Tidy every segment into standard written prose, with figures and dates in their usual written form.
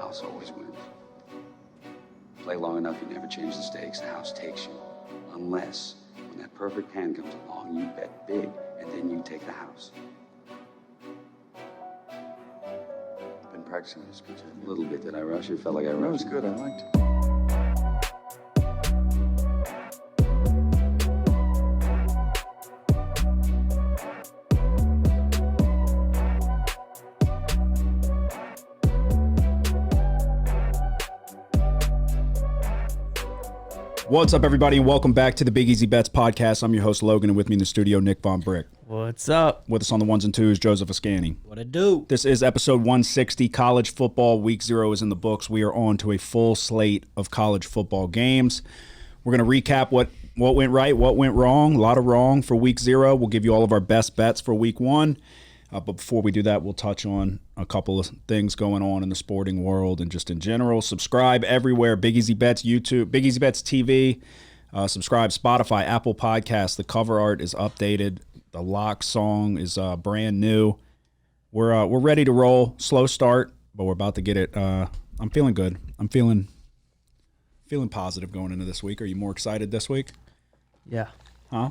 house always wins. Play long enough, you never change the stakes. The house takes you. Unless, when that perfect hand comes along, you bet big, and then you take the house. Been practicing this a little bit. Did I rush it? Felt like I rushed. That was good. I liked it. What's up, everybody, and welcome back to the Big Easy Bets podcast. I'm your host, Logan, and with me in the studio, Nick Von Brick. What's up? With us on the ones and twos, Joseph Ascani. What it do? This is episode 160. College football week 0 is in the books. We are on to a full slate of college football games. We're going to recap what went right, what went wrong. A lot of wrong for week 0. We'll give you all of our best bets for week 1. But before we do that, we'll touch on a couple of things going on in the sporting world and just in general. Subscribe everywhere. Big Easy Bets YouTube, Big Easy Bets TV. Subscribe Spotify, Apple Podcasts. The cover art is updated. The lock song is brand new. We're ready to roll. Slow start, but we're about to get it. I'm feeling good. I'm feeling positive going into this week. Are you more excited this week? Yeah. Huh?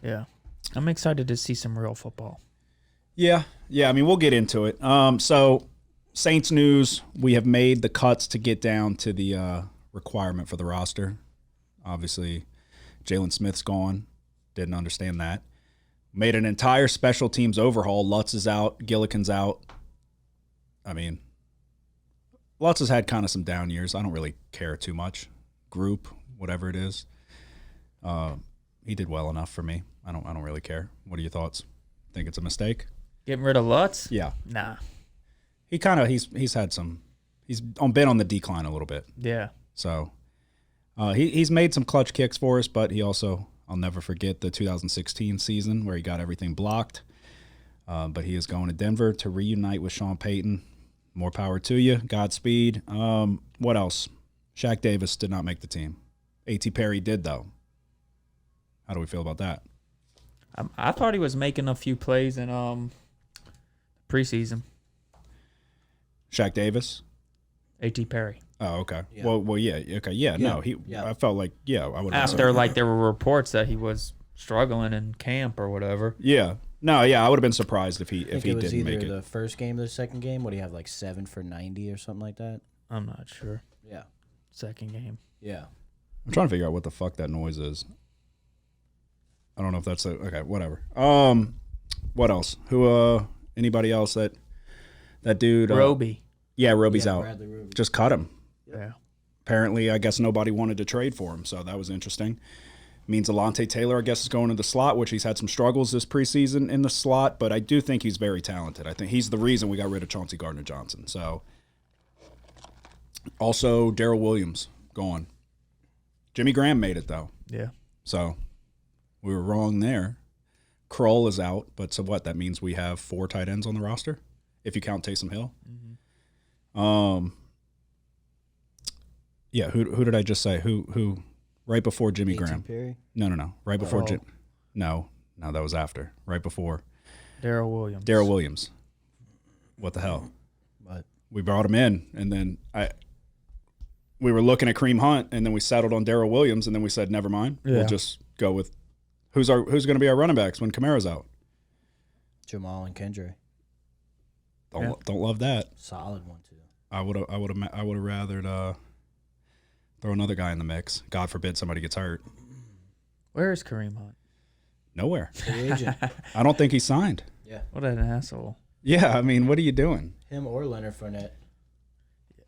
Yeah. I'm excited to see some real football. Yeah. I mean, we'll get into it. So Saints news, we have made the cuts to get down to the requirement for the roster. Obviously, Jalen Smith's gone. Didn't understand that. Made an entire special teams overhaul. Lutz is out. Gillikin's out. I mean, Lutz has had kind of some down years. I don't really care too much. Group, whatever it is. He did well enough for me. I don't really care. What are your thoughts? Think it's a mistake? Getting rid of Lutz? Yeah. Nah. He kind of he's had some. He's been on the decline a little bit. Yeah. So he's made some clutch kicks for us, but he also, I'll never forget the 2016 season where he got everything blocked. But he is going to Denver to reunite with Sean Payton. More power to you. Godspeed. What else? Shaq Davis did not make the team. A.T. Perry did, though. How do we feel about that? I thought he was making a few plays in preseason. Shaq Davis? A.T. Perry. Oh, okay. Yeah. Well, yeah. Okay, yeah. No, I felt like, I would. After, there were reports that he was struggling in camp or whatever. Yeah. No, yeah, I would have been surprised if he it was didn't either make it. the first game or the second game. What do you have, 7 for 90 or something like that? I'm not sure. Yeah. Second game. Yeah. I'm trying to figure out what the fuck that noise is. I don't know if that's okay, whatever. What else? Who anybody else that dude Roby. Yeah, Roby's Yeah, out. Bradley Roby. Just cut him. Yeah. Apparently, I guess nobody wanted to trade for him, so that was interesting. Means Alontae Taylor, I guess, is going to the slot, which he's had some struggles this preseason in the slot, but I do think he's very talented. I think he's the reason we got rid of Chauncey Gardner-Johnson. So, also, Darrell Williams, gone. Jimmy Graham made it, though. Yeah. So, we were wrong there. Kroll is out, but so what? That means we have 4 tight ends on the roster, if you count Taysom Hill. Mm-hmm. Yeah, who did I just say? Who right before Jimmy Graham? Perry? No. Right before Oh. No, that was after. Right before. Darrell Williams. Darrell Williams. What the hell? What? We brought him in, and then we were looking at Kareem Hunt, and then we settled on Darrell Williams, and then we said, never mind. Yeah. We'll just go with who's going to be our running backs when Kamara's out. Jamal and Kendra. Don't love that. Solid one, too. I would have rathered throw another guy in the mix. God forbid somebody gets hurt. Where is Kareem Hunt? Nowhere. Free agent. I don't think he signed. Yeah. What an asshole. Yeah, I mean, what are you doing? Him or Leonard Fournette.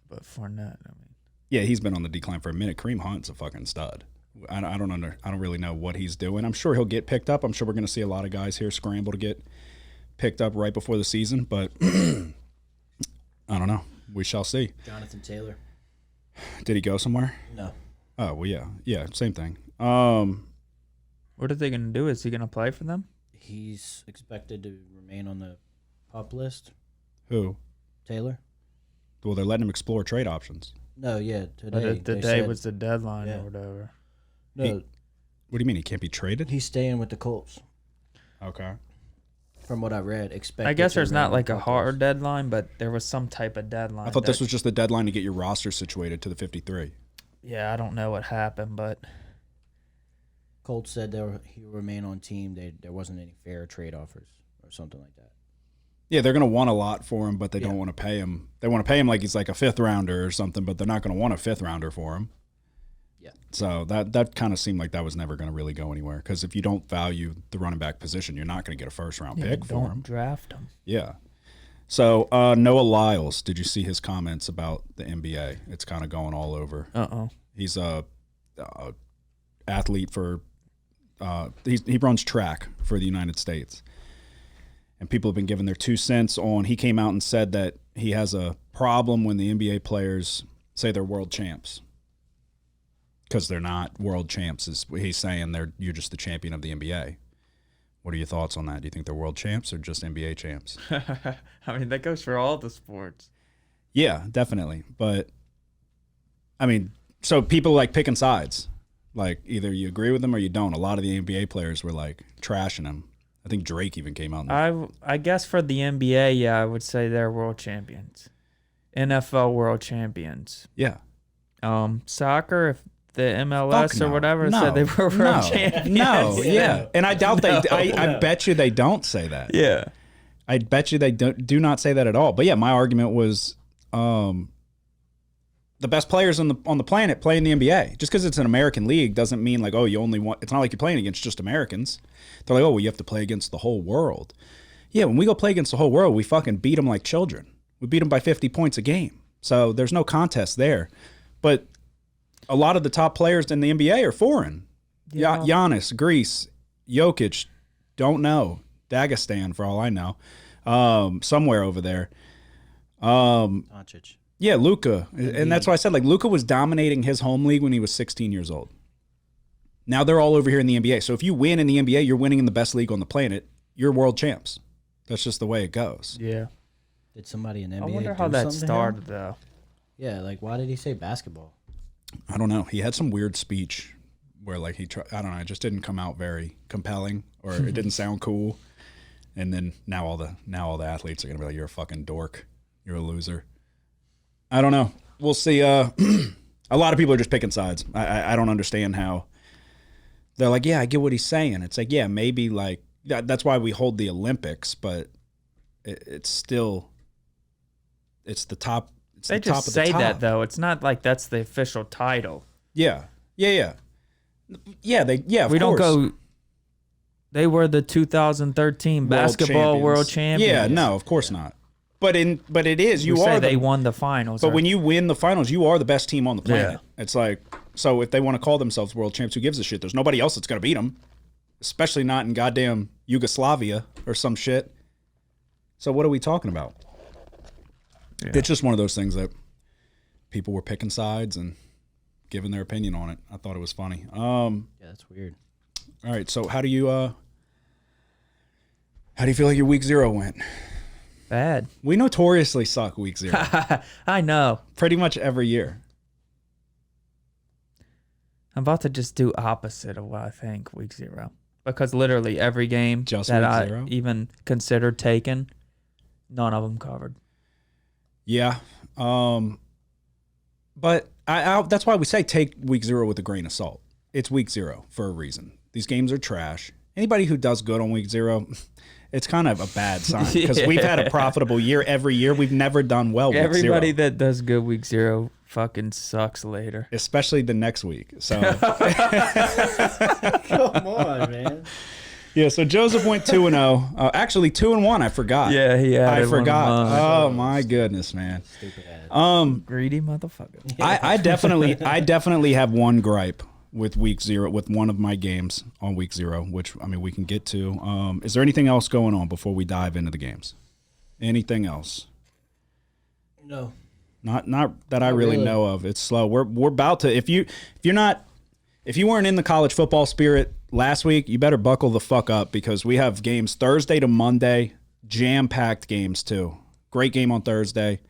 But Fournette, I mean. Yeah, he's been on the decline for a minute. Kareem Hunt's a fucking stud. I don't really know what he's doing. I'm sure he'll get picked up. I'm sure we're going to see a lot of guys here scramble to get picked up right before the season, but I don't know. We shall see. Jonathan Taylor. Did he go somewhere? No. Oh, well, yeah, same thing. What are they going to do? Is he going to play for them? He's expected to remain on the PUP list. Who? Taylor? Well, they're letting him explore trade options. No, yeah, But today. today was the deadline Yeah. or whatever. No, What do you mean he can't be traded? he's staying with the Colts. Okay. From what I read, expected. I guess to there's remain not on like a pup hard list. deadline, but there was some type of deadline. I thought this was just the deadline to get your roster situated to the 53. Yeah, I don't know what happened, but Colts said he will remain on team. There wasn't any fair trade offers or something like that. Yeah, they're going to want a lot for him, but they don't want to pay him. They want to pay him like he's like a 5th rounder or something, but they're not going to want a 5th rounder for him. Yeah. So that kind of seemed like that was never going to really go anywhere, because if you don't value the running back position, you're not going to get a first-round pick for him. Don't draft him. Yeah. So Noah Lyles, did you see his comments about the NBA? It's kind of going all over. He's a athlete for he runs track for the United States, and people have been giving their 2 cents on. He came out and said that he has a problem when the NBA players say they're world champs, because they're not world champs. He's saying you're just the champion of the NBA. What are your thoughts on that? Do you think they're world champs or just NBA champs? I mean, that goes for all the sports. Yeah, definitely. But, I mean, so people like picking sides. Like, either you agree with them or you don't. A lot of the NBA players were, like, trashing him. I think Drake even came out. I guess for the NBA, yeah, I would say they're world champions. NFL world champions. Yeah. Soccer, if the MLS Fuck or no. whatever No. said they were world No. champions. No, yeah. And I doubt I bet you they don't say that. Yeah. I bet you they do not say that at all. But yeah, my argument was the best players on the planet play in the NBA. Just because it's an American league doesn't mean like, oh, you only want. It's not like you're playing against just Americans. They're like, oh, well, you have to play against the whole world. Yeah, when we go play against the whole world, we fucking beat them like children. We beat them by 50 points a game. So there's no contest there. But a lot of the top players in the NBA are foreign. Yeah. Giannis, Greece, Jokic, don't know. Dagestan, for all I know. Somewhere over there. Doncic. Yeah, Luka. And that's why I said, like, Luka was dominating his home league when he was 16 years old. Now they're all over here in the NBA. So if you win in the NBA, you're winning in the best league on the planet. You're world champs. That's just the way it goes. Yeah. Did somebody in the NBA I wonder do how that something to him? started, though. Yeah, like why did he say basketball? I don't know. He had some weird speech where, like, I don't know, it just didn't come out very compelling, or it didn't sound cool. And then now all the athletes are gonna be like, you're a fucking dork. You're a loser. I don't know. We'll see. A lot of people are just picking sides. I don't understand how they're like, yeah, I get what he's saying. It's like, yeah, maybe like that's why we hold the Olympics, but it's still the top. It's They the top just of the say top. that, though. It's not like that's the official title. Yeah. Of We don't course. go. They were the 2013 basketball world champions. Yeah, no, of course not. But it is. You We say are they won the finals. But when you win the finals, you are the best team on the planet. Yeah. It's like, so if they want to call themselves world champs, who gives a shit? There's nobody else that's going to beat them, especially not in goddamn Yugoslavia or some shit. So what are we talking about? Yeah. It's just one of those things that people were picking sides and giving their opinion on it. I thought it was funny. Yeah, that's weird. All right, so how do you feel like your week 0 went? bad. We notoriously suck week 0. I know. Pretty much every year. I'm about to just do opposite of what I think week 0. Because literally every game Just that week I 0? even considered taking, none of them covered. Yeah. But I that's why we say take week 0 with a grain of salt. It's week 0 for a reason. These games are trash. Anybody who does good on week 0, it's kind of a bad sign because we've had a profitable year every year. We've never done well week 0. Everybody that does good week 0 fucking sucks later. Especially the next week. So Come on, man. yeah, so Joseph went 2-0. Actually 2-1, I forgot. Yeah, he had I it one of forgot. mine. Oh my goodness, man. Stupid ass. Greedy motherfucker. I definitely have one gripe with week 0 with one of my games on week 0, which I mean we can get to. Is there anything else going on before we dive into the games? Anything else? No. Not that I really know of. It's slow. We're about to if you weren't in the college football spirit last week, you better buckle the fuck up because we have games Thursday to Monday, jam-packed games too. Great game on Thursday.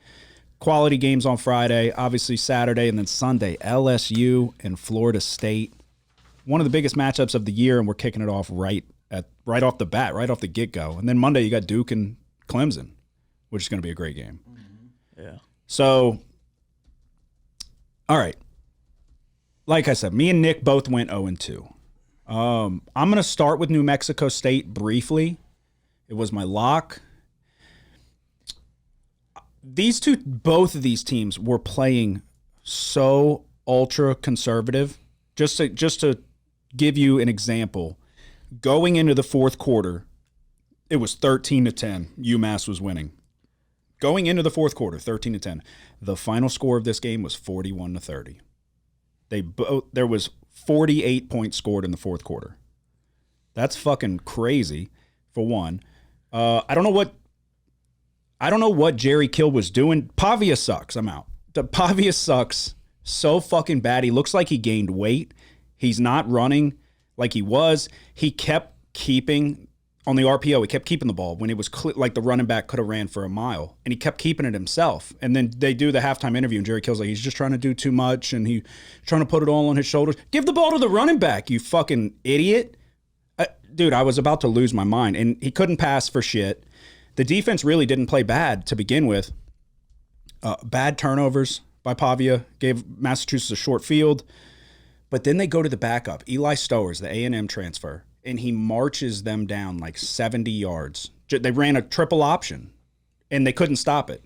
Quality games on Friday, obviously Saturday, and then Sunday, LSU and Florida State. One of the biggest matchups of the year, and we're kicking it off right right off the bat, right off the get-go. And then Monday you got Duke and Clemson, which is going to be a great game. Yeah. So, all right. Like I said, me and Nick both went 0-2. I'm going to start with New Mexico State briefly. It was my lock. Both of these teams were playing so ultra conservative. Just to give you an example, going into the fourth quarter, it was 13-10. UMass was winning. Going into the fourth quarter, 13-10. The final score of this game was 41-30. There was 48 points scored in the fourth quarter. That's fucking crazy. For one, I don't know what Jerry Kill was doing. Pavia sucks. I'm out. Pavia sucks so fucking bad. He looks like he gained weight. He's not running like he was. He kept keeping on the RPO. He kept keeping the ball when it was like the running back could have ran for a mile, and he kept keeping it himself. And then they do the halftime interview, and Jerry Kill's like, he's just trying to do too much, and he's trying to put it all on his shoulders. Give the ball to the running back, you fucking idiot. Dude, I was about to lose my mind, and he couldn't pass for shit. The defense really didn't play bad to begin with. Bad turnovers by Pavia gave Massachusetts a short field. But then they go to the backup, Eli Stowers, the A&M transfer, and he marches them down like 70 yards. They ran a triple option, and they couldn't stop it.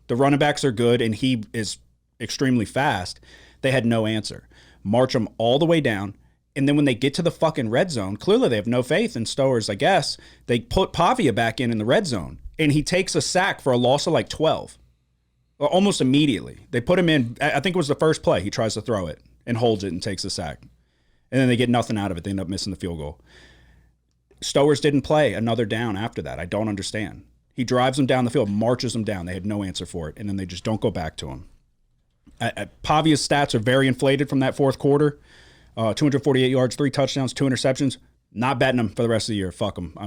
The running backs are good, and he is extremely fast. They had no answer. March them all the way down. And then when they get to the fucking red zone, clearly they have no faith in Stowers, I guess. They put Pavia back in the red zone, and he takes a sack for a loss of like 12. Almost immediately. They put him in, I think it was the first play. He tries to throw it and holds it and takes a sack. And then they get nothing out of it. They end up missing the field goal. Stowers didn't play another down after that. I don't understand. He drives them down the field, marches them down. They had no answer for it, and then they just don't go back to him. Pavia's stats are very inflated from that fourth quarter. 248 yards, 3 touchdowns, 2 interceptions. Not betting him for the rest of the year. Fuck him.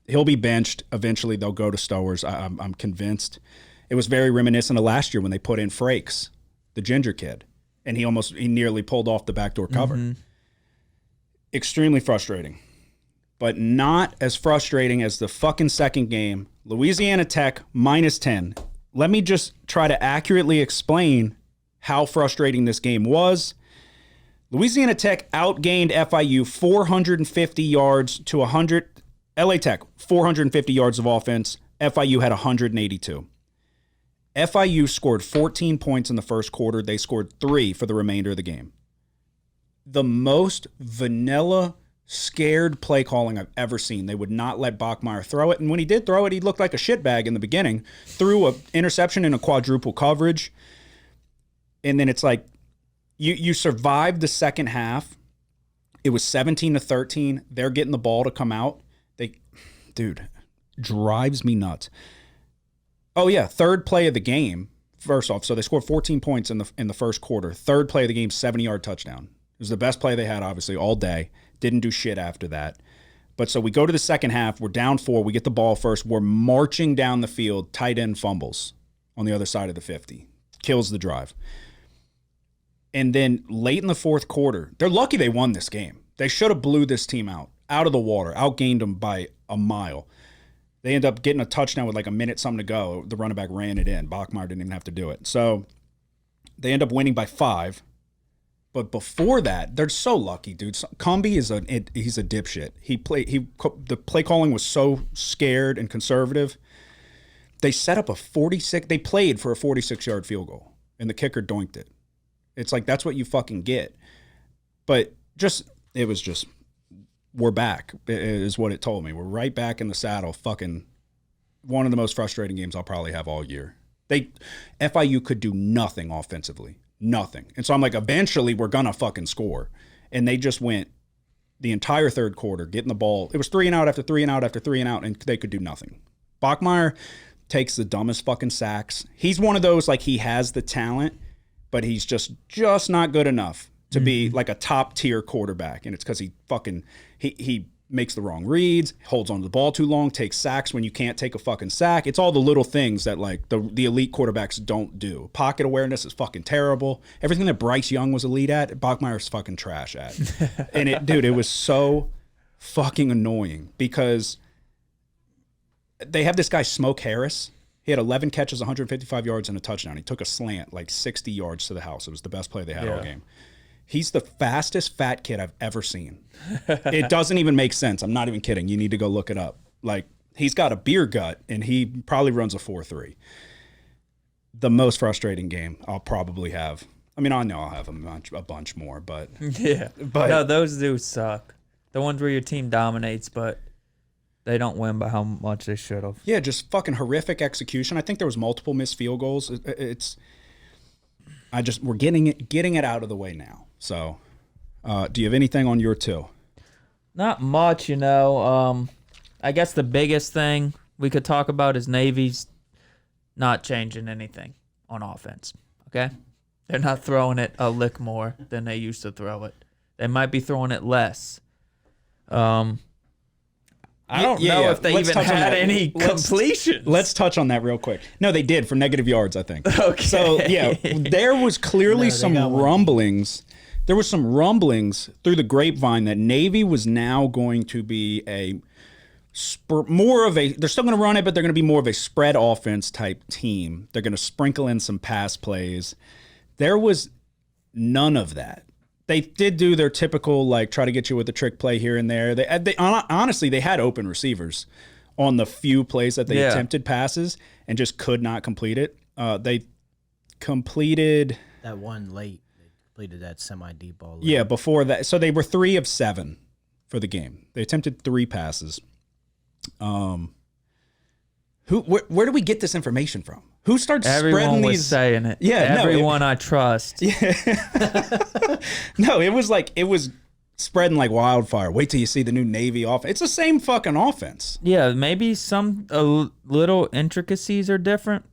He'll be benched. Eventually, they'll go to Stowers. I'm convinced. It was very reminiscent of last year when they put in Frakes, the ginger kid, and he nearly pulled off the backdoor cover. Mm-hmm. Extremely frustrating, but not as frustrating as the fucking second game. Louisiana Tech -10. Let me just try to accurately explain how frustrating this game was. Louisiana Tech outgained FIU 450 yards to 100. LA Tech, 450 yards of offense. FIU had 182. FIU scored 14 points in the first quarter. They scored 3 for the remainder of the game. The most vanilla, scared play calling I've ever seen. They would not let Bachmeier throw it. And when he did throw it, he looked like a shitbag in the beginning. Threw an interception in a quadruple coverage. And then it's like, you survived the second half. It was 17-13. They're getting the ball to come out. Dude, drives me nuts. Oh yeah, third play of the game. First off, so they scored 14 points in the first quarter. Third play of the game, 70-yard touchdown. It was the best play they had, obviously, all day. Didn't do shit after that. But so we go to the second half. We're down 4. We get the ball first. We're marching down the field. Tight end fumbles on the other side of the 50. Kills the drive. And then late in the fourth quarter, they're lucky they won this game. They should have blew this team out of the water, outgained them by a mile. They end up getting a touchdown with like a minute something to go. The running back ran it in. Bachmeier didn't even have to do it. So they end up winning by 5. But before that, they're so lucky, dude. Comby he's a dipshit. The play calling was so scared and conservative. They set up they played for a 46-yard field goal, and the kicker doinked it. It's like, that's what you fucking get. But it was just, we're back, is what it told me. We're right back in the saddle. Fucking one of the most frustrating games I'll probably have all year. FIU could do nothing offensively. Nothing. And so I'm like, eventually we're going to fucking score. And they just went the entire third quarter getting the ball. It was 3 and out after 3 and out after 3 and out, and they could do nothing. Bachmeier takes the dumbest fucking sacks. He's one of those, like, he has the talent, but he's just not good enough to be like a top tier quarterback. And it's because he makes the wrong reads, holds on to the ball too long, takes sacks when you can't take a fucking sack. It's all the little things that like the elite quarterbacks don't do. Pocket awareness is fucking terrible. Everything that Bryce Young was elite at, Bachmeier's fucking trash at. And it was so fucking annoying because they have this guy, Smoke Harris. He had 11 catches, 155 yards, and a touchdown. He took a slant like 60 yards to the house. It was the best play they had all game. He's the fastest fat kid I've ever seen. It doesn't even make sense. I'm not even kidding. You need to go look it up. Like, he's got a beer gut, and he probably runs a 4.3. The most frustrating game I'll probably have. I mean, I know I'll have a bunch more, but Yeah. But no, those do suck. The ones where your team dominates, but they don't win by how much they should have. Yeah, just fucking horrific execution. I think there was multiple missed field goals. We're getting it out of the way now. So, do you have anything on your two? Not much, I guess the biggest thing we could talk about is Navy's not changing anything on offense. Okay, they're not throwing it a lick more than they used to throw it. They might be throwing it less. I don't know if they Let's even touch on had that. any completions. Let's touch on that real quick. No, they did for negative yards, I think. Okay. So, yeah, there was clearly some rumblings. There was some rumblings through the grapevine that Navy was now going to be they're still going to run it, but they're going to be more of a spread offense type team. They're going to sprinkle in some pass plays. There was none of that. They did do their typical, like, try to get you with a trick play here and there. They honestly, they had open receivers on the few plays that they attempted passes and just could not complete it. They completed that one late. They completed that semi-deep ball. Late. Yeah, before that. So they were 3 of 7 for the game. They attempted 3 passes. Where do we get this information from? Who starts Everyone spreading was these? saying it. Yeah, everyone I trust. No, it was spreading like wildfire. Wait till you see the new Navy offense. It's the same fucking offense. Yeah, maybe some little intricacies are different.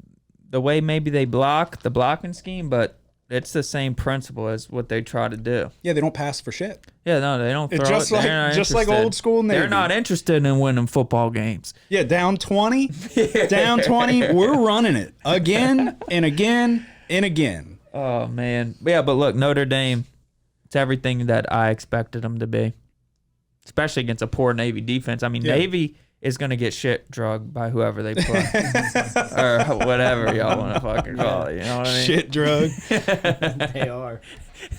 The way maybe they block, the blocking scheme, but it's the same principle as what they try to do. Yeah, they don't pass for shit. Yeah, no, they don't throw It's it. just like old school Navy. They're not interested in winning football games. Yeah, down 20, down 20. We're running it again and again and again. Oh, man. Yeah, but look, Notre Dame, it's everything that I expected them to be, especially against a poor Navy defense. I mean, Navy is going to get shit drugged by whoever they play or whatever y'all want to fucking call it. You know what I mean? Shit drug. They are.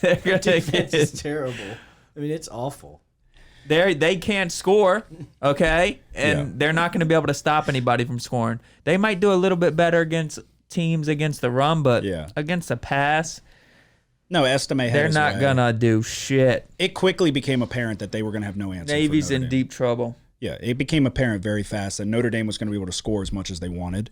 They're going to Defense get is terrible. I mean, it's awful. They can't score, okay? And they're not going to be able to stop anybody from scoring. They might do a little bit better against teams against the run, but against the pass, no, Estime had they're his not way. going to do shit. It quickly became apparent that they were going to have no answer. Navy's for Notre in Dame. deep trouble. Yeah, it became apparent very fast that Notre Dame was going to be able to score as much as they wanted.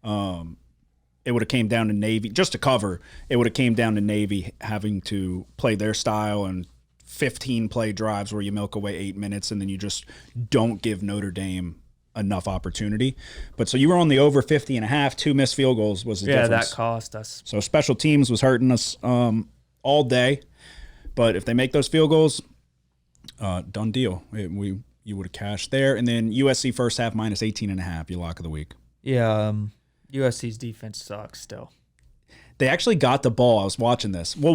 It would have came down to Navy, just to cover, it would have came down to Navy having to play their style and 15 play drives where you milk away 8 minutes and then you just don't give Notre Dame enough opportunity. But so you were on the over 50.5, 2 missed field goals was the difference. That cost us. So special teams was hurting us all day. But if they make those field goals, done deal. You would have cashed there. And then USC first half minus 18.5, your lock of the week. Yeah, USC's defense sucks still. They actually got the ball. I was watching this. Well,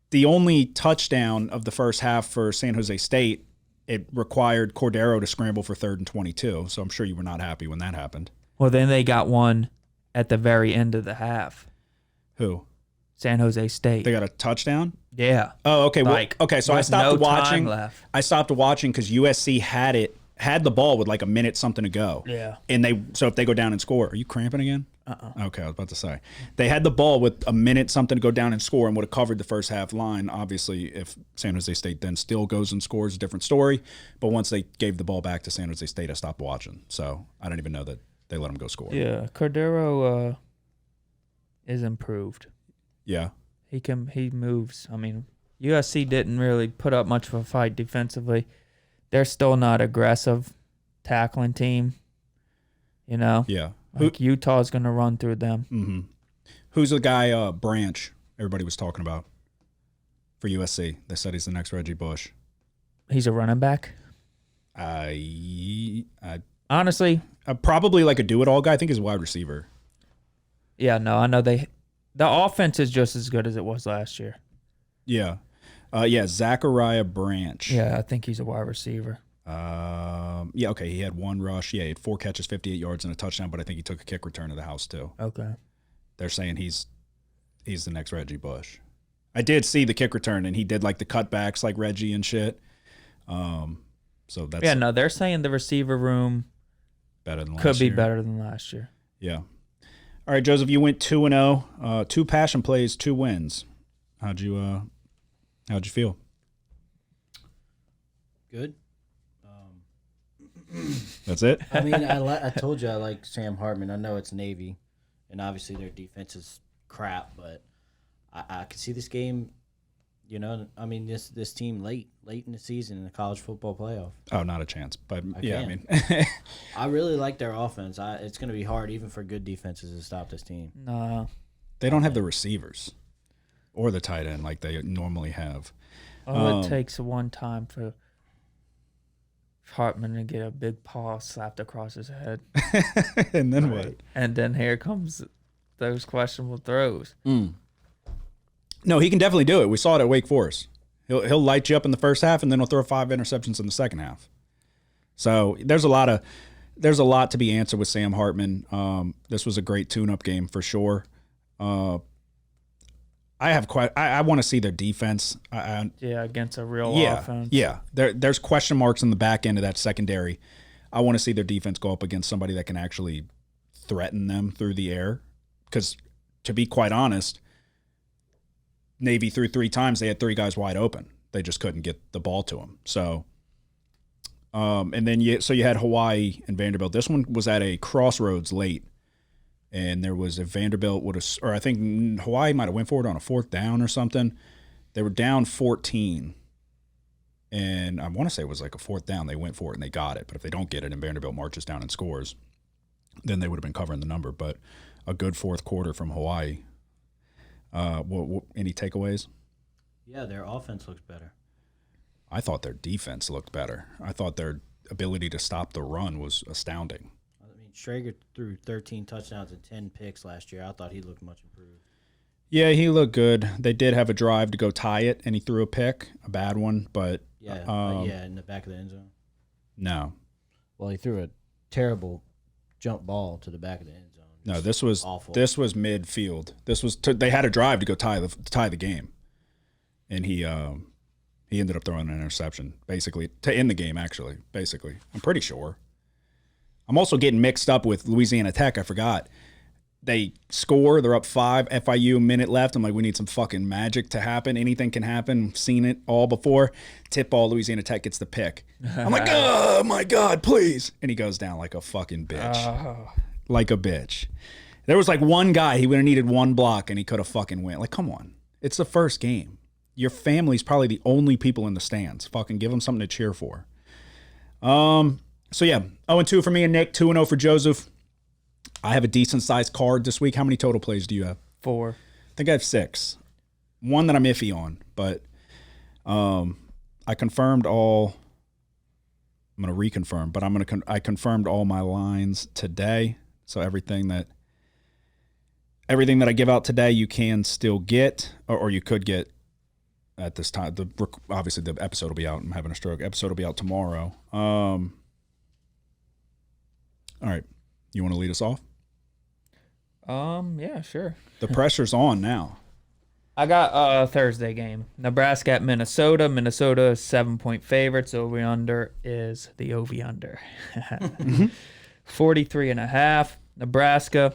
the only touchdown of the first half for San Jose State, it required Cordero to scramble for 3rd and 22. So I'm sure you were not happy when that happened. Well, then they got one at the very end of the half. Who? San Jose State. They got a touchdown? Yeah. Oh, okay. So I stopped watching. Left. I stopped watching because USC had the ball with like a minute something to go. Yeah. And so if they go down and score, are you cramping again? Okay, I was about to say. They had the ball with a minute something to go down and score and would have covered the first half line. Obviously, if San Jose State then still goes and scores, a different story. But once they gave the ball back to San Jose State, I stopped watching. So I don't even know that they let them go score. Yeah, Cordero is improved. Yeah. He moves. I mean, USC didn't really put up much of a fight defensively. They're still not aggressive tackling team. You know? Yeah. Like Utah's going to run through them. Mm-hmm. Who's the guy, Branch, everybody was talking about for USC? They said he's the next Reggie Bush. He's a running back? Honestly, probably like a do-it-all guy. I think he's a wide receiver. Yeah, no, I know the offense is just as good as it was last year. Yeah. Yeah, Zachariah Branch. Yeah, I think he's a wide receiver. Yeah, okay. He had 1 rush. Yeah, he had 4 catches, 58 yards, and a touchdown. But I think he took a kick return to the house too. Okay. They're saying he's the next Reggie Bush. I did see the kick return, and he did like the cutbacks like Reggie and shit. So that's they're saying the receiver room better than last could be year. better than last year. Yeah. All right, Joseph, you went 2-0, 2 passion plays, 2 wins. How'd you feel? Good. That's it. I mean, I told you I like Sam Hartman. I know it's Navy, and obviously their defense is crap, but I could see this game. You know, I mean, this team late in the season in the college football playoff. Oh, not a chance. But I mean, I really like their offense. It's going to be hard even for good defenses to stop this team. No. they don't have the receivers or the tight end like they normally have. It takes one time for Hartman to get a big paw slapped across his head. And then what? And then here comes those questionable throws. No, he can definitely do it. We saw it at Wake Forest. He'll light you up in the first half, and then he'll throw 5 interceptions in the second half. So there's a lot to be answered with Sam Hartman. This was a great tune-up game for sure. I want to see their defense. Against a real offense. Yeah, there's question marks in the back end of that secondary. I want to see their defense go up against somebody that can actually threaten them through the air. Because to be quite honest, Navy threw 3 times. They had 3 guys wide open. They just couldn't get the ball to them. So, and then you had Hawaii and Vanderbilt. This one was at a crossroads late. And there was a Vanderbilt I think Hawaii might have went for it on a 4th down or something. They were down 14. And I want to say it was like a 4th down. They went for it and they got it. But if they don't get it and Vanderbilt marches down and scores, then they would have been covering the number. But a good 4th quarter from Hawaii. Any takeaways? Yeah, their offense looks better. I thought their defense looked better. I thought their ability to stop the run was astounding. Schrager threw 13 touchdowns and 10 picks last year. I thought he looked much improved. Yeah, he looked good. They did have a drive to go tie it, and he threw a pick, a bad one, but in the back of the end zone. No. Well, he threw a terrible jump ball to the back of the end zone. No, this was awful. This was midfield. This was they had a drive to go tie the game, and he ended up throwing an interception basically to end the game. Actually, basically, I'm pretty sure. I'm also getting mixed up with Louisiana Tech. I forgot. They score. They're up 5. FIU, minute left. I'm like, we need some fucking magic to happen. Anything can happen. Seen it all before. Tip ball, Louisiana Tech gets the pick. I'm like, oh, my God, please. And he goes down like a fucking bitch. Like a bitch. There was like one guy. He would have needed one block, and he could have fucking win. Like, come on. It's the first game. Your family's probably the only people in the stands. Fucking give them something to cheer for. So, yeah, 0-2 for me and Nick, 2-0 for Joseph. I have a decent-sized card this week. How many total plays do you have? 4. I think I have 6. One that I'm iffy on, but I confirmed all. I'm going to reconfirm, but I confirmed all my lines today. So everything that I give out today, you can still get, or you could get at this time. Obviously, the episode will be out. I'm having a stroke. Episode will be out tomorrow. All right. You want to lead us off? Yeah, sure. The pressure's on now. I got a Thursday game. Nebraska at Minnesota. Minnesota 7-point favorites. Over-under is the over-under. 43.5. Nebraska.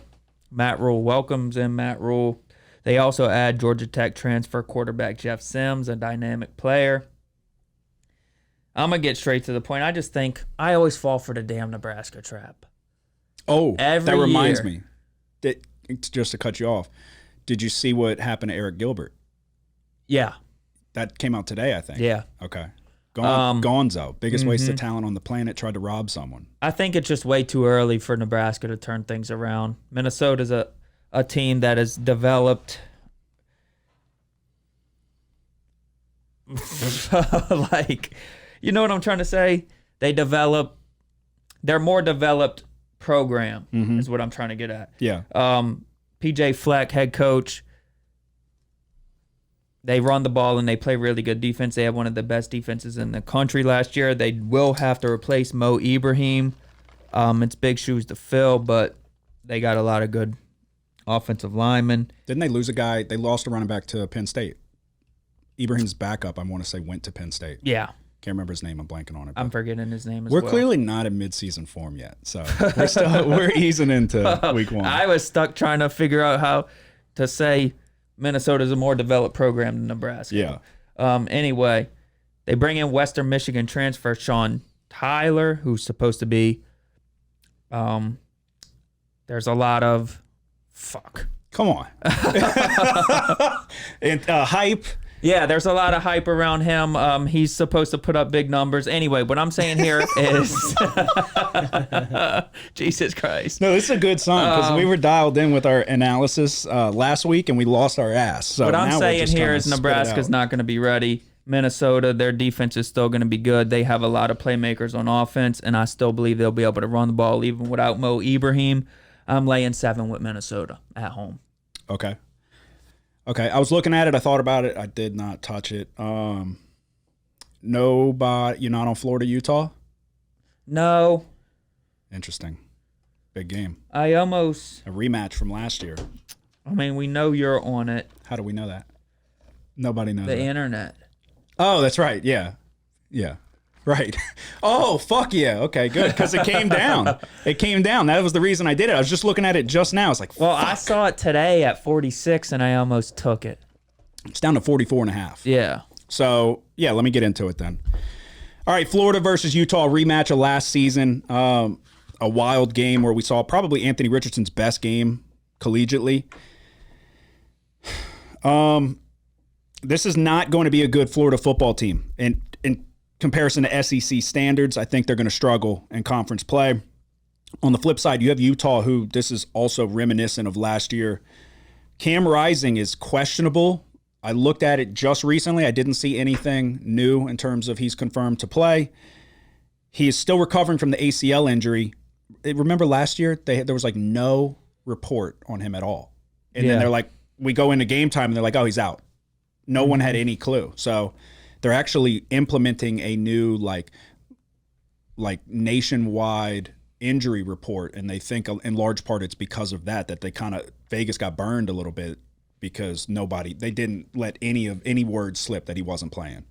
Matt Rule welcomes in Matt Rule. They also add Georgia Tech transfer quarterback Jeff Sims, a dynamic player. I'm going to get straight to the point. I just think I always fall for the damn Nebraska trap. Oh, Every that reminds year. me. Just to cut you off, did you see what happened to Eric Gilbert? Yeah. That came out today, I think. Yeah. Okay. Gonzo, biggest waste of talent on the planet, tried to rob someone. I think it's just way too early for Nebraska to turn things around. Minnesota's a team that has developed like, you know what I'm trying to say? They're more developed program is what I'm trying to get at. Yeah. PJ Fleck, head coach, They run the ball and they play really good defense. They have one of the best defenses in the country last year. They will have to replace Mo Ibrahim. It's big shoes to fill, but they got a lot of good offensive linemen. Didn't they lose a guy? They lost a running back to Penn State. Ibrahim's backup, I want to say, went to Penn State. Yeah. Can't remember his name. I'm blanking on it. I'm forgetting his name as we're well. clearly not in midseason form yet, so we're easing into week one. I was stuck trying to figure out how to say Minnesota's a more developed program than Nebraska. Yeah. Anyway, they bring in Western Michigan transfer Sean Tyler, who's supposed to be. There's a lot of Come on. And hype. Yeah, there's a lot of hype around him. He's supposed to put up big numbers. Anyway, what I'm saying here is, Jesus Christ. No, this is a good sign because we were dialed in with our analysis last week and we lost our ass. So what I'm now saying we're just here gonna is spit it Nebraska's out. not going to be ready. Minnesota, their defense is still going to be good. They have a lot of playmakers on offense, and I still believe they'll be able to run the ball even without Mo Ibrahim. I'm laying 7 with Minnesota at home. Okay. I was looking at it. I thought about it. I did not touch it. Nobody. You're not on Florida, Utah? No, Interesting. Big game. I almost. A rematch from last year. I mean, we know you're on it. How do we know that? Nobody knows The that. internet. Oh, that's right. Yeah. Right. Oh, fuck yeah. Okay, good. Because it came down. It came down. That was the reason I did it. I was just looking at it just now. It's like, Well, I saw it today at 46, and I almost took it. it's down to 44.5. Yeah. So, yeah, let me get into it then. All right, Florida versus Utah rematch of last season. A wild game where we saw probably Anthony Richardson's best game collegiately. This is not going to be a good Florida football team. And in comparison to SEC standards, I think they're going to struggle in conference play. On the flip side, you have Utah, who this is also reminiscent of last year. Cam Rising is questionable. I looked at it just recently. I didn't see anything new in terms of he's confirmed to play. He is still recovering from the ACL injury. Remember last year, there was like no report on him at all. And then they're like, we go into game time and they're like, oh, he's out. No one had any clue. So they're actually implementing a new like nationwide injury report, and they think in large part it's because of that they kind of Vegas got burned a little bit because they didn't let any word slip that he wasn't playing.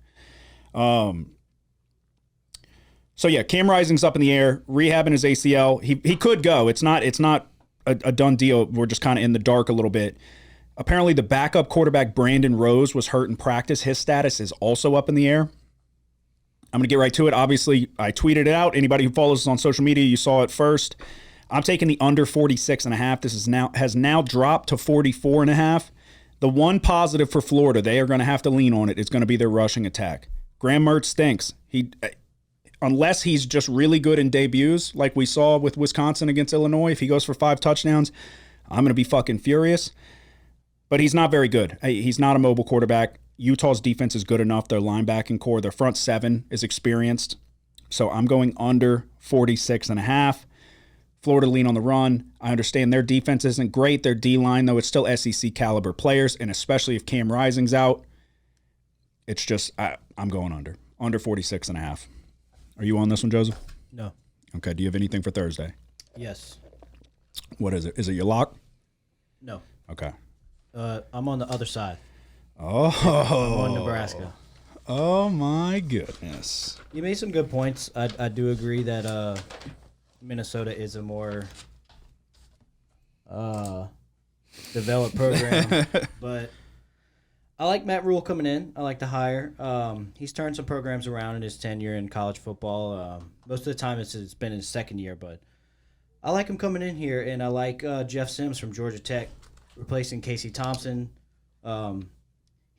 So yeah, Cam Rising's up in the air, rehabbing his ACL. He could go. It's not a done deal. We're just kind of in the dark a little bit. Apparently, the backup quarterback, Brandon Rose, was hurt in practice. His status is also up in the air. I'm going to get right to it. Obviously, I tweeted it out. Anybody who follows us on social media, you saw it first. I'm taking the under 46.5. This has now dropped to 44.5. The one positive for Florida, they are going to have to lean on it. It's going to be their rushing attack. Graham Mertz stinks. Unless he's just really good in debuts, like we saw with Wisconsin against Illinois, if he goes for 5 touchdowns, I'm going to be fucking furious. But he's not very good. He's not a mobile quarterback. Utah's defense is good enough. Their linebacking core, their front 7 is experienced. So I'm going under 46.5. Florida lean on the run. I understand their defense isn't great. Their D-line, though, it's still SEC caliber players, and especially if Cam Rising's out, it's just I'm going under 46.5. Are you on this one, Joseph? No. Okay. Do you have anything for Thursday? Yes. What is it? Is it your lock? No. Okay. I'm on the other side. Oh. I'm on Nebraska. Oh, my goodness. You made some good points. I do agree that Minnesota is a more developed program. But I like Matt Rule coming in. I like the hire. He's turned some programs around in his tenure in college football. Most of the time it's been in his second year, but I like him coming in here, and I like Jeff Sims from Georgia Tech replacing Casey Thompson.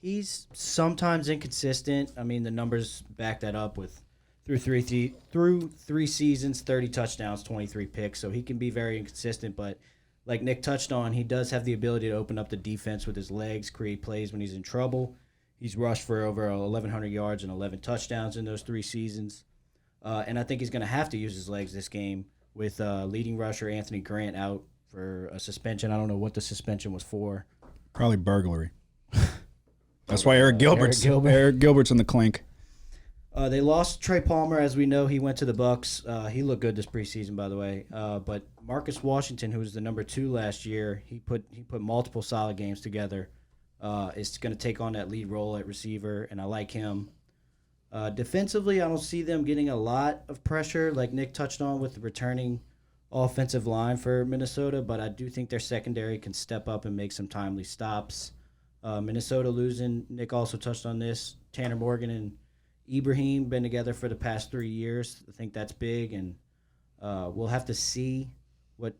He's sometimes inconsistent. I mean, the numbers back that up with through three seasons, 30 touchdowns, 23 picks. So he can be very inconsistent, but like Nick touched on, he does have the ability to open up the defense with his legs, create plays when he's in trouble. He's rushed for over 1,100 yards and 11 touchdowns in those 3 seasons. And I think he's going to have to use his legs this game with leading rusher Anthony Grant out for a suspension. I don't know what the suspension was for. Probably burglary. That's why Eric Gilbert's in the clink. They lost Trey Palmer, as we know. He went to the Bucks. He looked good this preseason, by the way. But Marcus Washington, who was the number 2 last year, he put multiple solid games together. Is going to take on that lead role at receiver, and I like him. Defensively, I don't see them getting a lot of pressure, like Nick touched on with the returning offensive line for Minnesota, but I do think their secondary can step up and make some timely stops. Minnesota losing, Nick also touched on this, Tanner Morgan and Ibrahim been together for the past 3 years. I think that's big, and we'll have to see what,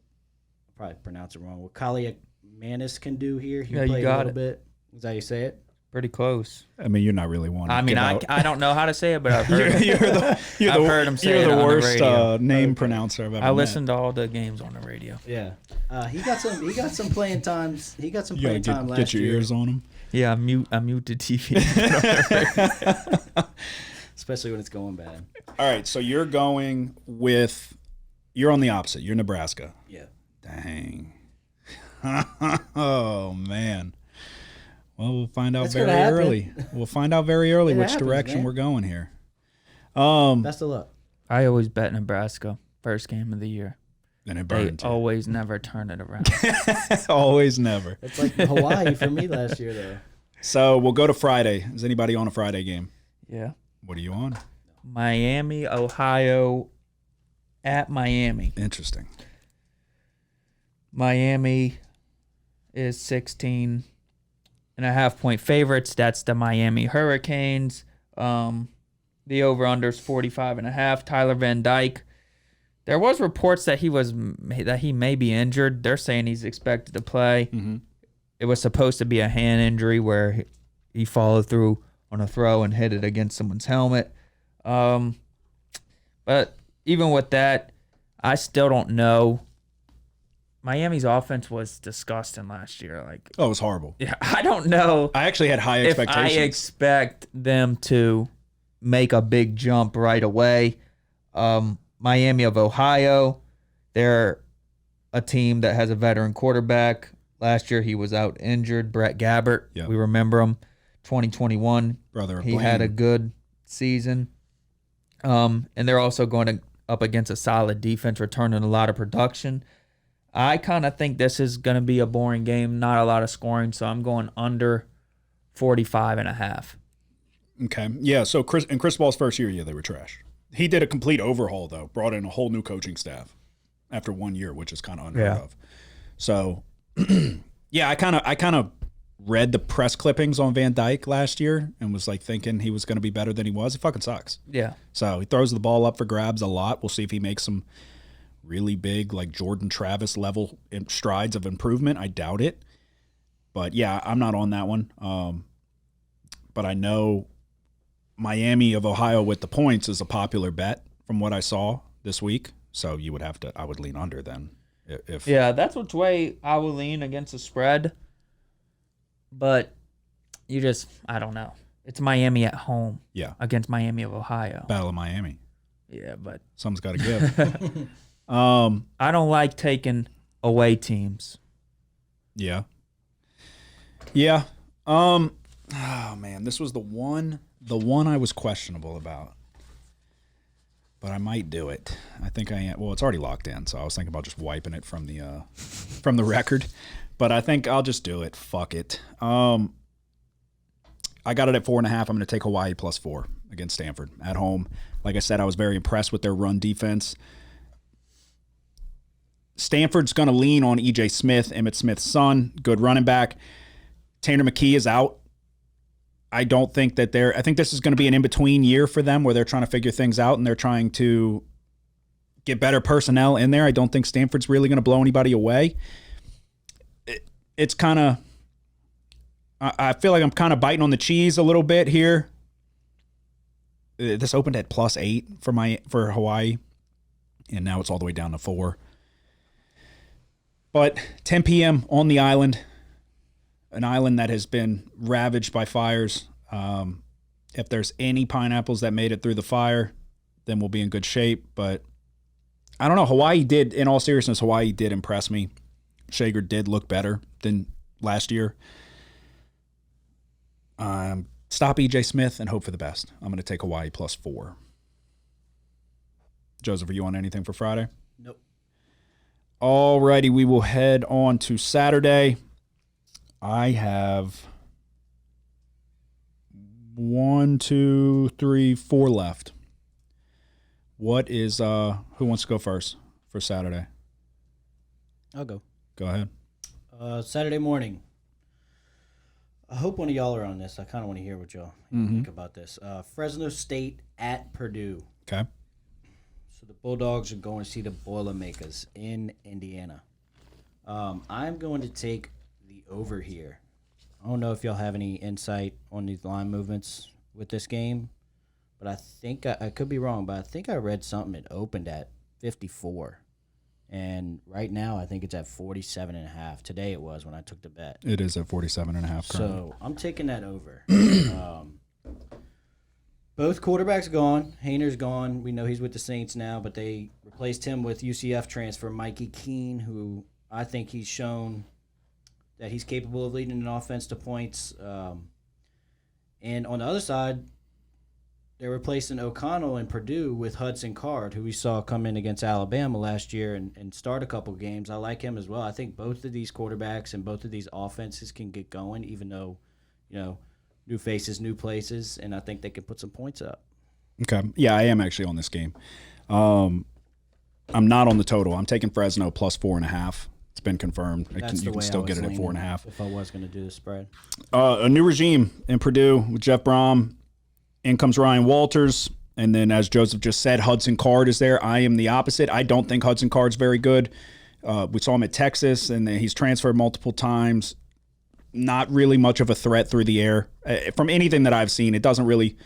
I'll probably pronounce it wrong, what Kaliakmanis can do here. He played a little bit. Is that how you say it? Pretty close. I mean, you're not really one. I mean, I don't know how to say it, but I've heard I've heard him say it You're the on worst the radio. name pronouncer I've ever I met. listened to all the games on the radio. Yeah. He got some playing times. He got some You playing gotta time last get your year. ears on him. Yeah, I mute the TV. Especially when it's going bad. All right, so you're on the opposite. You're Nebraska. Yeah. Dang. Oh, man. Well, we'll find out That's very gonna happen. early. We'll find out very early It which happens, direction man. we're going here. Best of luck. I always bet Nebraska first game of the year. And it They burned. always never turn it around. Always never. It's like Hawaii for me last year, though. So we'll go to Friday. Is anybody on a Friday game? Yeah. What are you on? Miami, Ohio, at Miami. Interesting. Miami is 16.5-point favorites. That's the Miami Hurricanes. The over/under is 45.5. Tyler Van Dyke. There was reports that he may be injured. They're saying he's expected to play. Mm-hmm. It was supposed to be a hand injury where he followed through on a throw and hit it against someone's helmet. But even with that, I still don't know. Miami's offense was disgusting last year. Oh, it was horrible. Yeah, I don't know I actually had high if expectations. I expect them to make a big jump right away. Miami of Ohio, they're a team that has a veteran quarterback. Last year he was out injured. Brett Gabbert, Yep. we remember him. 2021, Brother of he Blaine. had a good season. And they're also going up against a solid defense, returning a lot of production. I kind of think this is going to be a boring game, not a lot of scoring, so I'm going under 45.5. Okay. Yeah, so in Chris Ball's first year, they were trash. He did a complete overhaul, though. Brought in a whole new coaching staff after 1 year, which is kind of unheard of. So, yeah, I kind of read the press clippings on Van Dyke last year and was thinking he was going to be better than he was. It fucking sucks. Yeah. So he throws the ball up for grabs a lot. We'll see if he makes some really big, Jordan Travis level strides of improvement. I doubt it. But yeah, I'm not on that one. But I know Miami of Ohio with the points is a popular bet from what I saw this week. So I would lean under then. Yeah, that's which way I will lean against the spread. But I don't know. It's Miami at home. Yeah. Against Miami of Ohio. Battle of Miami. Yeah, but Something's got to give. I don't like taking away teams. Yeah. Yeah. Oh man, this was the one I was questionable about. But I might do it. I think I am. Well, it's already locked in, so I was thinking about just wiping it from the record. But I think I'll just do it. Fuck it. I got it at 4.5. I'm going to take Hawaii +4 against Stanford at home. Like I said, I was very impressed with their run defense. Stanford's going to lean on E.J. Smith, Emmitt Smith's son, good running back. Tanner McKee is out. I don't think that I think this is going to be an in-between year for them where they're trying to figure things out and they're trying to get better personnel in there. I don't think Stanford's really going to blow anybody away. It's kind of, I feel like I'm kind of biting on the cheese a little bit here. This opened at +8 for Hawaii, and now it's all the way down to 4. But 10 p.m. on the island, an island that has been ravaged by fires. If there's any pineapples that made it through the fire, then we'll be in good shape. But I don't know. In all seriousness, Hawaii did impress me. Shager did look better than last year. Stop EJ Smith and hope for the best. I'm going to take Hawaii +4. Joseph, are you on anything for Friday? Nope. All righty, we will head on to Saturday. I have 1, 2, 3, 4 left. What is who wants to go first for Saturday? I'll go. Go ahead. Saturday morning. I hope one of y'all are on this. I kind of want to hear what y'all think about this. Fresno State at Purdue. Okay. So the Bulldogs are going to see the Boilermakers in Indiana. I'm going to take the over here. I don't know if y'all have any insight on these line movements with this game, but I think I could be wrong, but I think I read something it opened at 54. And right now I think it's at 47.5. Today it was when I took the bet. It is at 47.5. So I'm taking that over. Both quarterbacks gone. Hayner's gone. We know he's with the Saints now, but they replaced him with UCF transfer Mikey Keene, who I think he's shown that he's capable of leading an offense to points. And on the other side, they're replacing O'Connell and Purdue with Hudson Card, who we saw come in against Alabama last year and start a couple games. I like him as well. I think both of these quarterbacks and both of these offenses can get going, even though, new faces, new places, and I think they can put some points up. Okay. Yeah, I am actually on this game. I'm not on the total. I'm taking Fresno +4.5. It's been confirmed. You can still get it at 4.5. If I was going to do the spread. A new regime in Purdue with Jeff Brom. In comes Ryan Walters. And then, as Joseph just said, Hudson Card is there. I am the opposite. I don't think Hudson Card's very good. We saw him at Texas, and he's transferred multiple times. Not really much of a threat through the air. From anything that I've seen, it doesn't really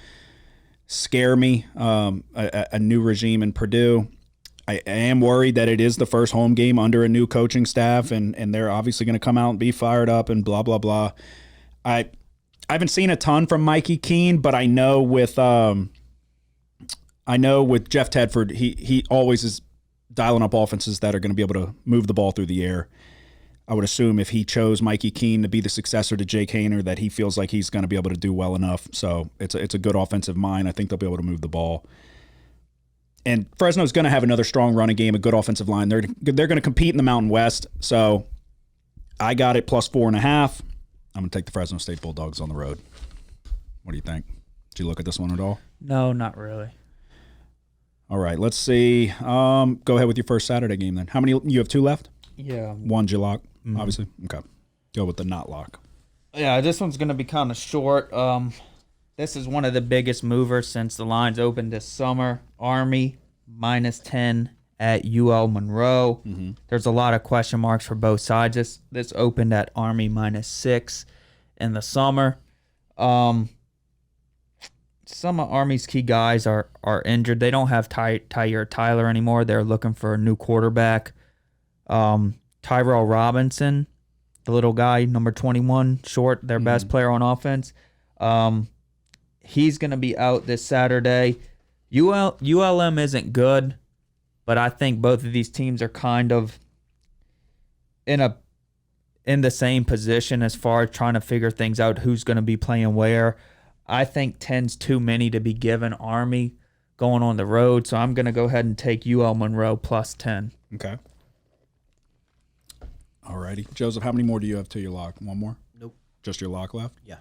scare me, a new regime in Purdue. I am worried that it is the first home game under a new coaching staff, and they're obviously going to come out and be fired up and blah, blah, blah. I haven't seen a ton from Mikey Keene, but I know with Jeff Tedford, he always is dialing up offenses that are going to be able to move the ball through the air. I would assume if he chose Mikey Keene to be the successor to Jake Hayner, that he feels like he's going to be able to do well enough. So it's a good offensive mind. I think they'll be able to move the ball. And Fresno's going to have another strong running game, a good offensive line. They're going to compete in the Mountain West. So I got it +4.5. I'm going to take the Fresno State Bulldogs on the road. What do you think? Did you look at this one at all? No, not really. All right, let's see. Go ahead with your first Saturday game then. How many? You have 2 left? Yeah. One, you lock, obviously? Okay. Go with the not lock. Yeah, this one's going to be kind of short. This is one of the biggest movers since the lines opened this summer. Army -10 at UL Monroe. Mm-hmm. There's a lot of question marks for both sides. This opened at Army -6 in the summer. Some of Army's key guys are injured. They don't have Tyre Tyler anymore. They're looking for a new quarterback. Tyrell Robinson, the little guy, number 21, short, their best player on offense. He's going to be out this Saturday. ULM isn't good, but I think both of these teams are kind of in the same position as far as trying to figure things out, who's going to be playing where. I think 10's too many to be given Army going on the road, so I'm going to go ahead and take UL Monroe +10. Okay. All righty. Joseph, how many more do you have to your lock? One more? Nope. Just your lock left? Yeah.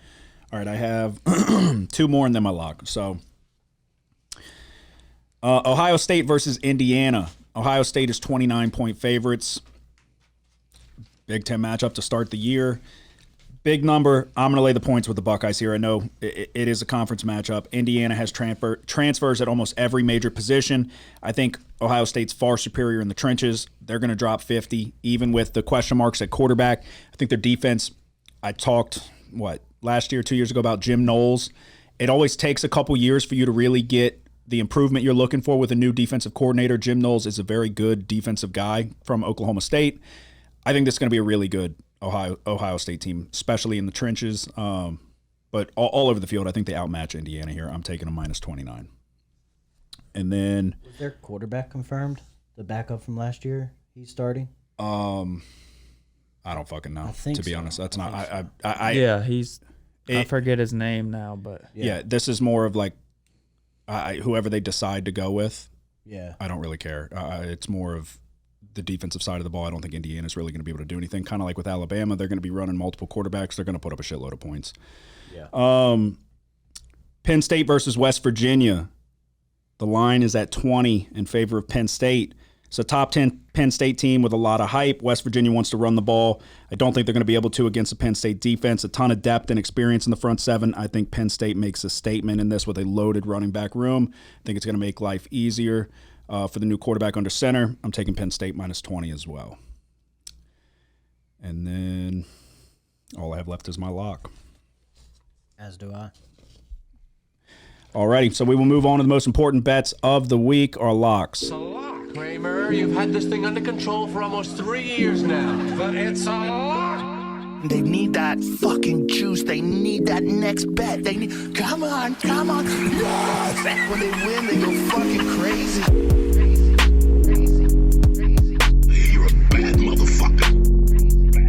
All right, I have 2 more and then my lock. So, Ohio State versus Indiana. Ohio State is 29-point favorites. Big Ten matchup to start the year. Big number. I'm going to lay the points with the Buckeyes here. I know it is a conference matchup. Indiana has transfers at almost every major position. I think Ohio State's far superior in the trenches. They're going to drop 50, even with the question marks at quarterback. I think their defense, I talked, last year, 2 years ago, about Jim Knowles. It always takes a couple years for you to really get the improvement you're looking for with a new defensive coordinator. Jim Knowles is a very good defensive guy from Oklahoma State. I think this is going to be a really good Ohio State team, especially in the trenches. But all over the field, I think they outmatch Indiana here. I'm taking a -29. And then was their quarterback confirmed? The backup from last year? He's starting? I don't fucking know. To be honest, that's not. Yeah, he's I forget his name now, but Yeah, this is more of like whoever they decide to go with. Yeah. I don't really care. It's more of the defensive side of the ball. I don't think Indiana's really going to be able to do anything. Kind of like with Alabama, they're going to be running multiple quarterbacks. They're going to put up a shitload of points. Yeah. Penn State versus West Virginia. The line is at 20 in favor of Penn State. It's a top 10 Penn State team with a lot of hype. West Virginia wants to run the ball. I don't think they're going to be able to against the Penn State defense. A ton of depth and experience in the front seven. I think Penn State makes a statement in this with a loaded running back room. I think it's going to make life easier for the new quarterback under center. I'm taking Penn State minus 20 as well. And then all I have left is my lock. As do I. Alrighty, so we will move on to the most important bets of the week, our locks. It's a lock, Kramer. You've had this thing under control for almost 3 years now. But it's a lock. They need that fucking juice. They need that next bet. They need. Come on. Yes! When they win, they go fucking crazy. You're a bad motherfucker.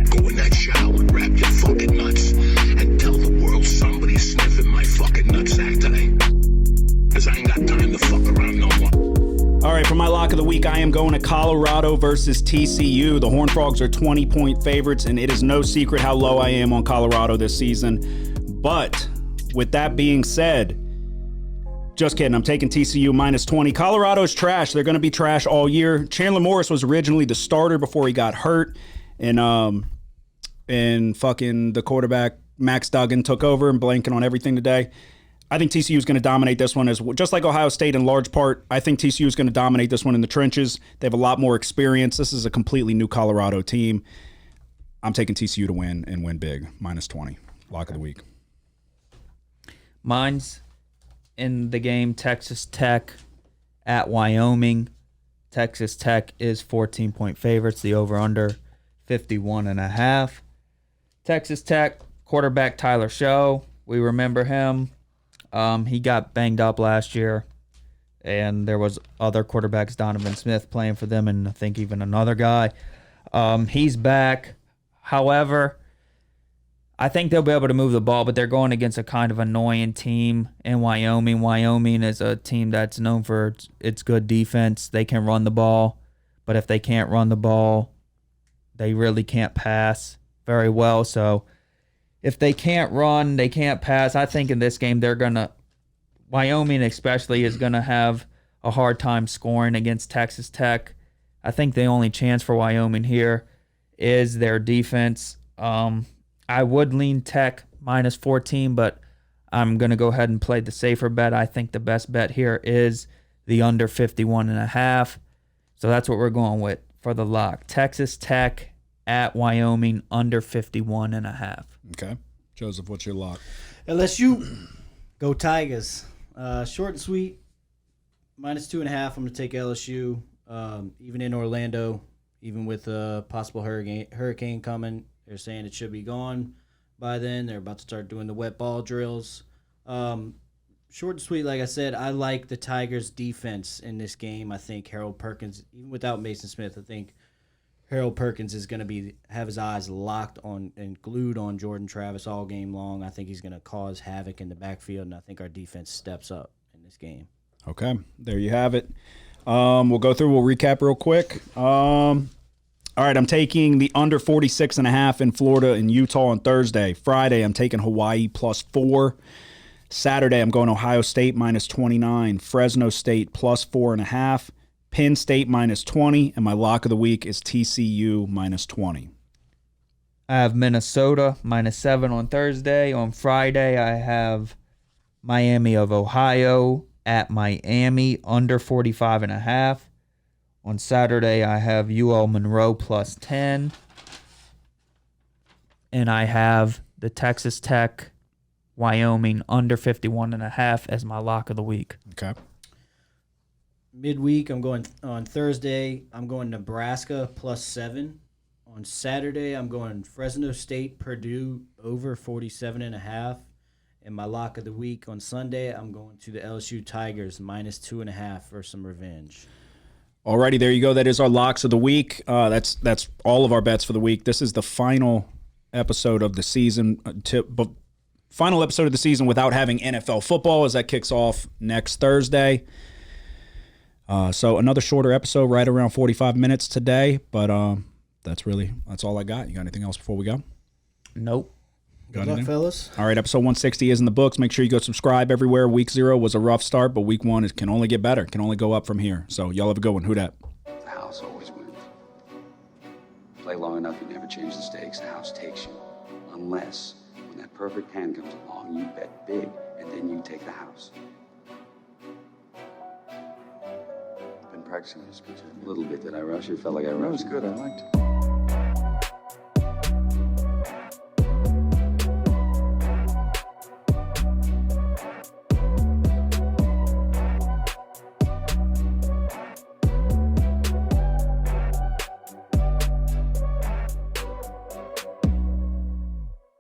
Go in that shower, grab your fucking nuts, and tell the world somebody's sniffing my fucking nutsack today. 'Cause I ain't got time to fuck around no more. All right, for my lock of the week, I am going to Colorado versus TCU. The Horned Frogs are 20-point favorites, and it is no secret how low I am on Colorado this season. But with that being said, just kidding, I'm taking TCU minus 20. Colorado's trash. They're going to be trash all year. Chandler Morris was originally the starter before he got hurt, and fucking the quarterback, Max Duggan, took over and blanking on everything today. I think TCU is going to dominate this one, just like Ohio State in large part. I think TCU is going to dominate this one in the trenches. They have a lot more experience. This is a completely new Colorado team. I'm taking TCU to win and win big, minus 20. Lock of the week. mine's in the game Texas Tech at Wyoming. Texas Tech is 14-point favorites. The over-under 51.5. Texas Tech quarterback Tyler Show. We remember him. He got banged up last year, and there was other quarterbacks, Donovan Smith, playing for them, and I think even another guy. He's back. However, I think they'll be able to move the ball, but they're going against a kind of annoying team in Wyoming. Wyoming is a team that's known for its good defense. They can run the ball, but if they can't run the ball, they really can't pass very well. So if they can't run, they can't pass. I think in this game Wyoming especially is going to have a hard time scoring against Texas Tech. I think the only chance for Wyoming here is their defense. I would lean Tech minus 14, but I'm going to go ahead and play the safer bet. I think the best bet here is the under 51.5. So that's what we're going with for the lock. Texas Tech at Wyoming under 51.5. Okay. Joseph, what's your lock? LSU, go Tigers. Short and sweet, minus 2.5. I'm going to take LSU. Even in Orlando, even with a possible hurricane coming, they're saying it should be gone by then. They're about to start doing the wet ball drills. Short and sweet, like I said, I like the Tigers' defense in this game. I think Harold Perkins, even without Mason Smith, I think Harold Perkins is going to have his eyes locked on and glued on Jordan Travis all game long. I think he's going to cause havoc in the backfield, and I think our defense steps up in this game. Okay, there you have it. We'll go through. We'll recap real quick. All right, I'm taking the under 46.5 in Florida and Utah on Thursday. Friday, I'm taking Hawaii plus 4. Saturday, I'm going Ohio State minus 29. Fresno State plus 4.5. Penn State minus 20. And my lock of the week is TCU minus 20. I have Minnesota minus 7 on Thursday. On Friday, I have Miami of Ohio at Miami under 45.5. On Saturday, I have UL Monroe plus 10. And I have the Texas Tech Wyoming under 51.5 as my lock of the week. Okay. Midweek, I'm going on Thursday. I'm going Nebraska plus 7. On Saturday, I'm going Fresno State, Purdue over 47.5. And my lock of the week on Sunday, I'm going to the LSU Tigers minus 2.5 for some revenge. Alrighty, there you go. That is our locks of the week. That's all of our bets for the week. This is the final episode of the season. final episode of the season without having NFL football, as that kicks off next Thursday. So another shorter episode, right around 45 minutes today. But that's all I got. You got anything else before we go? Nope. Got Good luck, anything? fellas. All right, episode 160 is in the books. Make sure you go subscribe everywhere. Week 0 was a rough start, but week 1 can only get better. Can only go up from here. So y'all have a good one. Who dat? The house always wins. Play long enough, you never change the stakes. The house takes you. Unless, when that perfect hand comes along, you bet big, and then you take the house. Been practicing this pitch a little bit. Did I rush it? Felt like I rushed. That was good. I liked it.